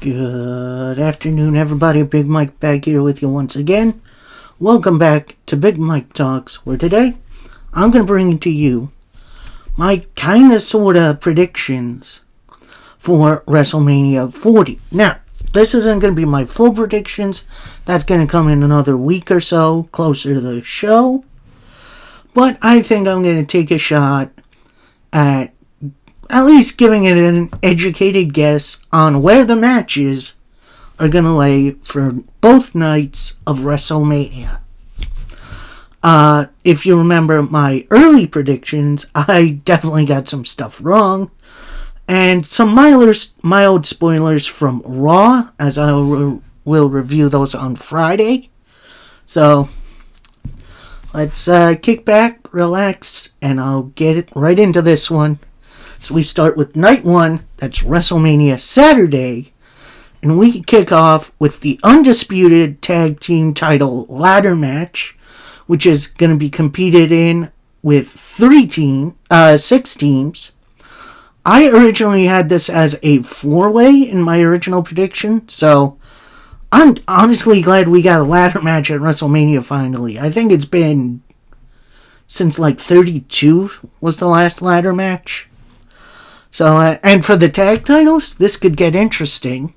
Good afternoon, everybody. Big Mike back here with you once again. Welcome back to Big Mike Talks, where today I'm going to bring to you my kind of sort of predictions for WrestleMania 40. Now, this isn't going to be my full predictions. That's going to come in another week or so, closer to the show. But I think I'm going to take a shot at least giving it an educated guess on where the matches are going to lay for both nights of WrestleMania. If you remember my early predictions, I definitely got some stuff wrong. And some mild spoilers from Raw, as I will review those on Friday. So, let's kick back, relax, and I'll get it right into this one. So we start with night one, that's WrestleMania Saturday, and we kick off with the undisputed tag team title ladder match, which is going to be competed in with 6 teams. I originally had this as a 4-way in my original prediction, so I'm honestly glad we got a ladder match at WrestleMania finally. I think it's been since like 32 was the last ladder match. So, and for the tag titles, this could get interesting,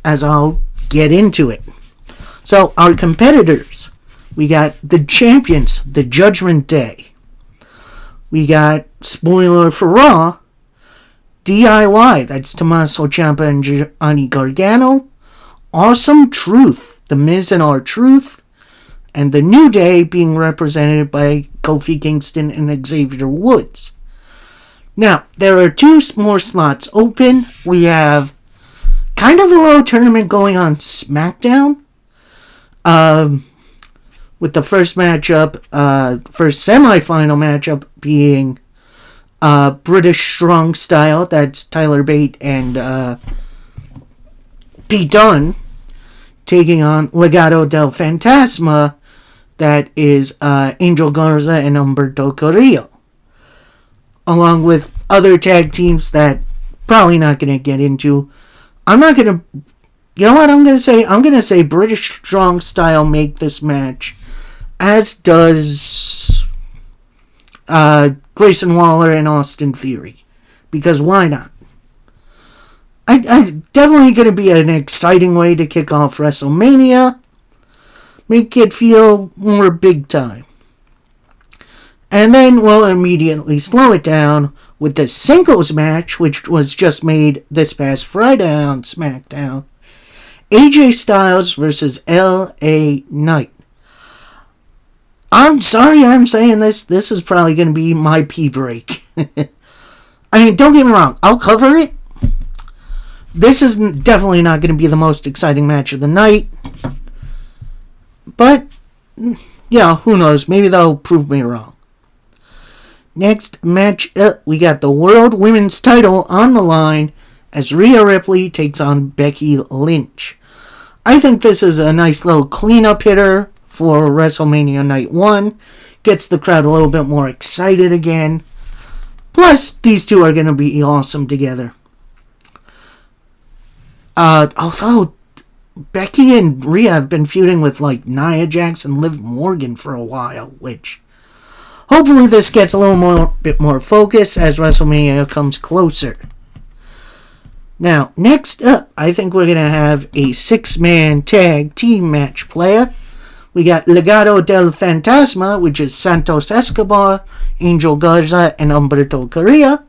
as I'll get into it. So, our competitors, we got the champions, the Judgment Day. We got, spoiler for Raw, DIY, that's Tommaso Ciampa and Johnny Gargano. Awesome Truth, The Miz and R-Truth. And the New Day being represented by Kofi Kingston and Xavier Woods. Now, there are 2 more slots open. We have kind of a little tournament going on SmackDown. With the first matchup, first semifinal matchup being British Strong Style. That's Tyler Bate and Pete Dunne taking on Legado del Fantasma. That is Angel Garza and Humberto Carrillo. Along with other tag teams that probably not going to get into. I'm not going to... You know what I'm going to say? I'm going to say British Strong Style make this match. As does Grayson Waller and Austin Theory. Because why not? I definitely going to be an exciting way to kick off WrestleMania. Make it feel more big time. And then we'll immediately slow it down with the singles match, which was just made this past Friday on SmackDown. AJ Styles versus LA Knight. I'm sorry I'm saying this. This is probably going to be my pee break. I mean, don't get me wrong. I'll cover it. This is definitely not going to be the most exciting match of the night. But, yeah, who knows? Maybe they'll prove me wrong. Next match up, we got the World Women's title on the line as Rhea Ripley takes on Becky Lynch. I think this is a nice little cleanup hitter for WrestleMania Night 1. Gets the crowd a little bit more excited again. Plus, these two are going to be awesome together. Although Becky and Rhea have been feuding with like Nia Jax and Liv Morgan for a while, which... Hopefully this gets a little bit more focus as WrestleMania comes closer. Now, next up, I think we're going to have a 6-man tag team match player. We got Legado del Fantasma, which is Santos Escobar, Angel Garza, and Humberto Carrillo,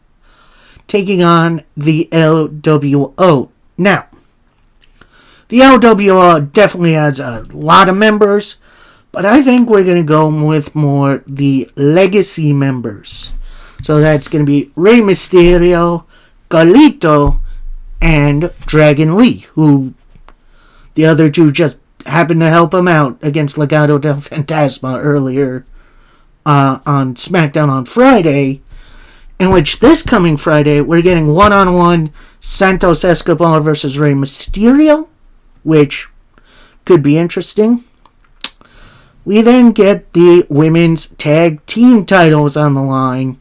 taking on the LWO. Now, the LWO definitely has a lot of members, but I think we're going to go with more the legacy members. So that's going to be Rey Mysterio, Carlito, and Dragon Lee, who the other two just happened to help him out against Legado del Fantasma earlier on SmackDown on Friday, in which this coming Friday we're getting one-on-one Santos Escobar versus Rey Mysterio, which could be interesting. We then get the women's tag team titles on the line.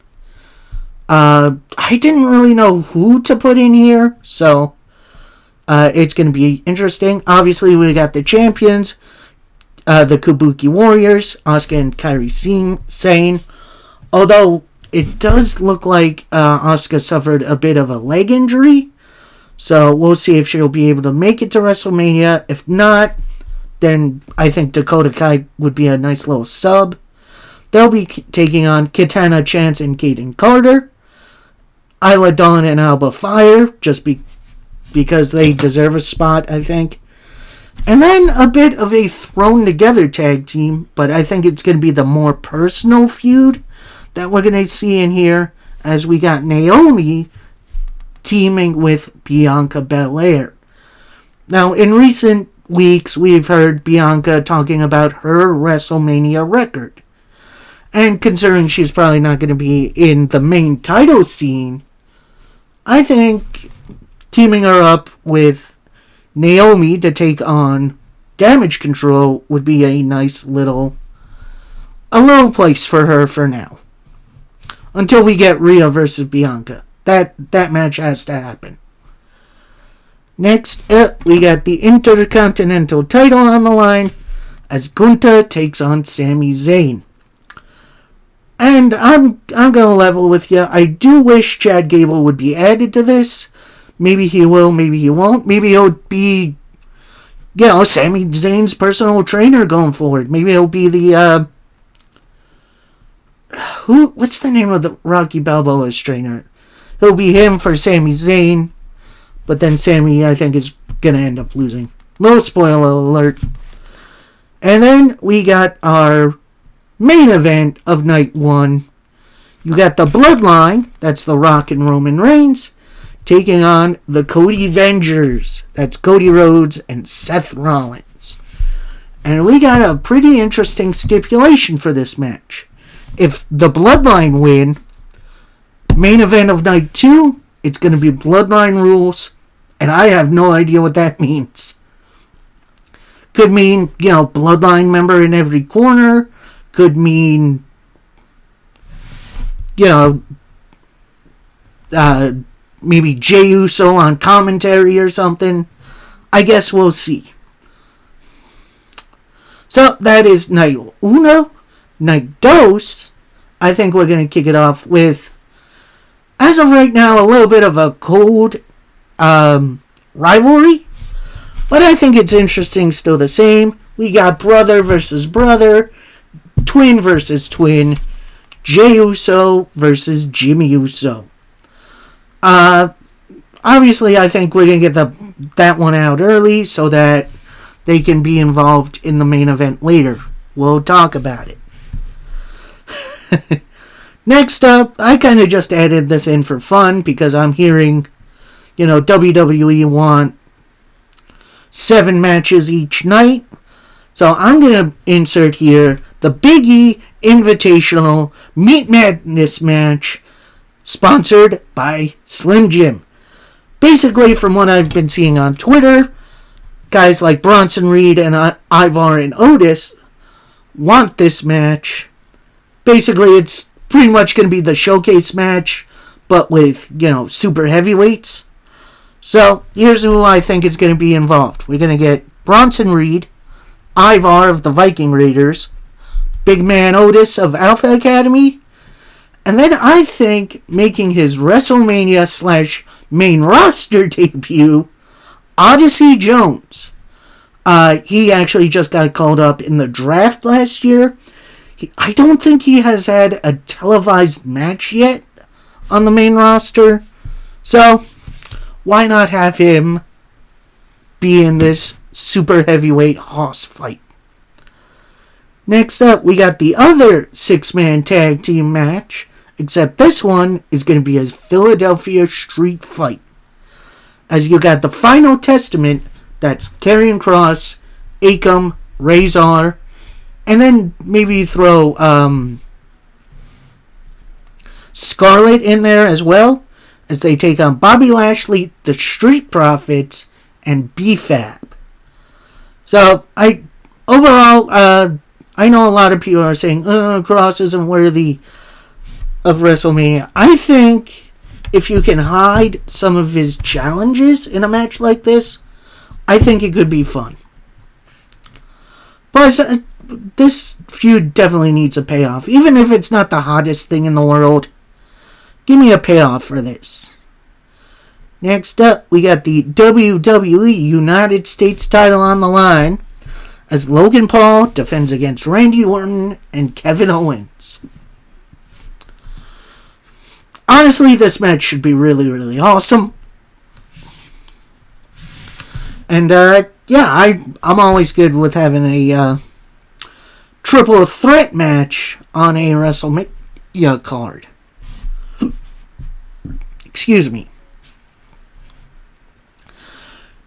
I didn't really know who to put in here, so It's going to be interesting. Obviously, we got the champions, the Kabuki Warriors, Asuka and Kairi Sane. Although it does look like Asuka suffered a bit of a leg injury. So we'll see if she'll be able to make it to WrestleMania. If not, then I think Dakota Kai would be a nice little sub. They'll be taking on Katana Chance and Kaden Carter. Isla Dawn and Alba Fire, just because they deserve a spot, I think. And then a bit of a thrown together tag team, but I think it's going to be the more personal feud that we're going to see in here, as we got Naomi teaming with Bianca Belair. Now, in recent weeks, we've heard Bianca talking about her WrestleMania record. And considering she's probably not going to be in the main title scene, I think teaming her up with Naomi to take on Damage Control would be a nice little place for her for now. Until we get Rhea versus Bianca. That match has to happen. Next up, we got the Intercontinental title on the line as Gunther takes on Sami Zayn. And I'm gonna level with you. I do wish Chad Gable would be added to this. Maybe he will, maybe he won't. Maybe he'll be, Sami Zayn's personal trainer going forward. Maybe he'll be the, what's the name of the Rocky Balboa's trainer? He'll be him for Sami Zayn. But then Sami, I think, is gonna end up losing. Little spoiler alert. And then we got our main event of night one. You got the Bloodline, that's The Rock and Roman Reigns, taking on the Cody Vengers, that's Cody Rhodes and Seth Rollins. And we got a pretty interesting stipulation for this match. If the Bloodline win, main event of night two, it's going to be Bloodline rules, and I have no idea what that means. Could mean, Bloodline member in every corner. Could mean, maybe Jey Uso on commentary or something. I guess we'll see. So, that is night uno. Night dos, I think we're going to kick it off with, as of right now, a little bit of a cold rivalry. But I think it's interesting still the same. We got brother versus brother, twin versus twin, Jey Uso versus Jimmy Uso. Obviously, I think we're going to get that one out early so that they can be involved in the main event later. We'll talk about it. Next up, I kind of just added this in for fun because I'm hearing, WWE want 7 matches each night. So I'm going to insert here the Big E Invitational Meat Madness match sponsored by Slim Jim. Basically, from what I've been seeing on Twitter, guys like Bronson Reed and Ivar and Otis want this match. Basically, it's pretty much going to be the showcase match, but with, super heavyweights. So, here's who I think is going to be involved. We're going to get Bronson Reed, Ivar of the Viking Raiders, Big Man Otis of Alpha Academy, and then I think making his WrestleMania / main roster debut, Odyssey Jones. He actually just got called up in the draft last year. I don't think he has had a televised match yet on the main roster. So, why not have him be in this super heavyweight hoss fight? Next up, we got the other 6-man tag team match, except this one is going to be a Philadelphia street fight. As you got the Final Testament, that's Karrion Kross, Akam, Razor, and then maybe throw Scarlett in there as well, as they take on Bobby Lashley, the Street Profits, and B-Fab. So, I know a lot of people are saying, Kross isn't worthy of WrestleMania. I think if you can hide some of his challenges in a match like this, I think it could be fun. Plus, this feud definitely needs a payoff. Even if it's not the hottest thing in the world, give me a payoff for this. Next up, we got the WWE United States title on the line as Logan Paul defends against Randy Orton and Kevin Owens. Honestly, this match should be really, really awesome. And, I'm always good with having a triple threat match on a WrestleMania card. Excuse me.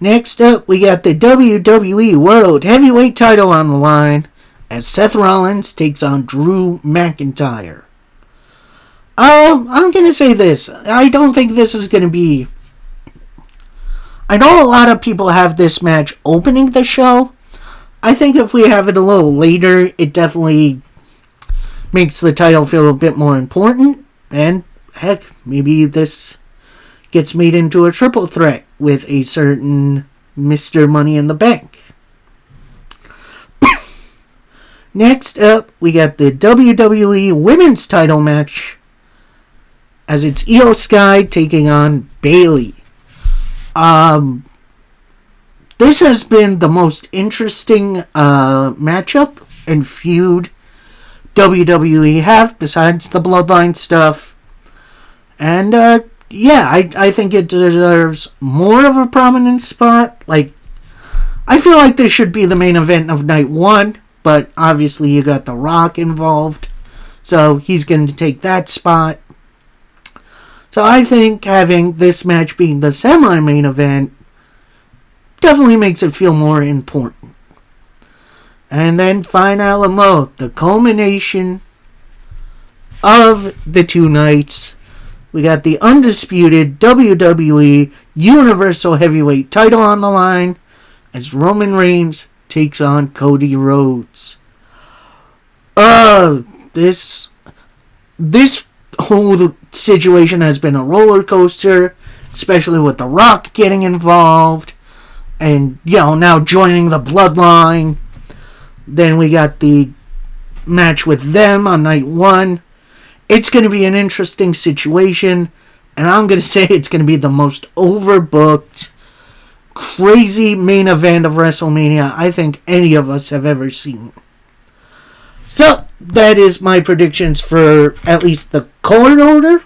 Next up, we got the WWE World Heavyweight title on the line as Seth Rollins takes on Drew McIntyre. I'm going to say this. I don't think this is going to be... I know a lot of people have this match opening the show. I think if we have it a little later, it definitely makes the title feel a bit more important. And, heck, maybe this gets made into a triple threat with a certain Mr. Money in the Bank. Next up, we got the WWE Women's title match as it's Io Sky taking on Bayley. This has been the most interesting matchup and feud WWE have besides the Bloodline stuff. And I think it deserves more of a prominent spot. Like, I feel like this should be the main event of night one, but obviously you got The Rock involved, so he's going to take that spot. So I think having this match being the semi-main event definitely makes it feel more important. And then finally, the culmination of the two nights, we got the undisputed WWE Universal Heavyweight title on the line as Roman Reigns takes on Cody Rhodes. This whole situation has been a roller coaster, especially with The Rock getting involved and, now joining the Bloodline. Then we got the match with them on night one. It's going to be an interesting situation, and I'm going to say it's going to be the most overbooked, crazy main event of WrestleMania I think any of us have ever seen. So, that is my predictions for at least the card order.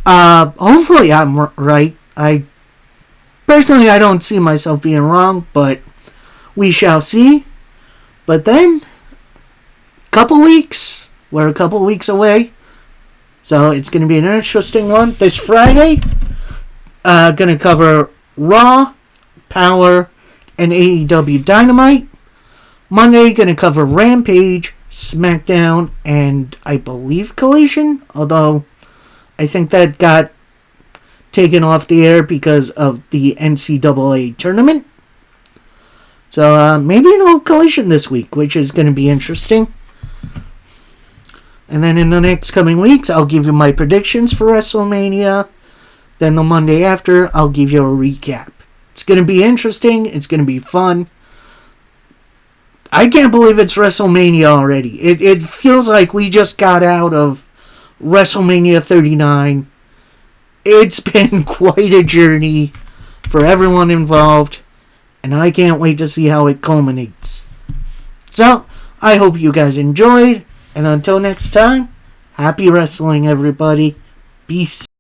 Hopefully I'm right. I don't see myself being wrong, but we shall see. But then, we're a couple weeks away. So it's going to be an interesting one. This Friday, going to cover Raw, Power, and AEW Dynamite. Monday, going to cover Rampage, SmackDown, and I believe Collision. Although, I think that got taken off the air because of the NCAA tournament. So, maybe no Collision this week, which is going to be interesting. And then in the next coming weeks, I'll give you my predictions for WrestleMania. Then the Monday after, I'll give you a recap. It's going to be interesting. It's going to be fun. I can't believe it's WrestleMania already. It feels like we just got out of WrestleMania 39. It's been quite a journey for everyone involved. And I can't wait to see how it culminates. So, I hope you guys enjoyed. And until next time, happy wrestling, everybody. Peace.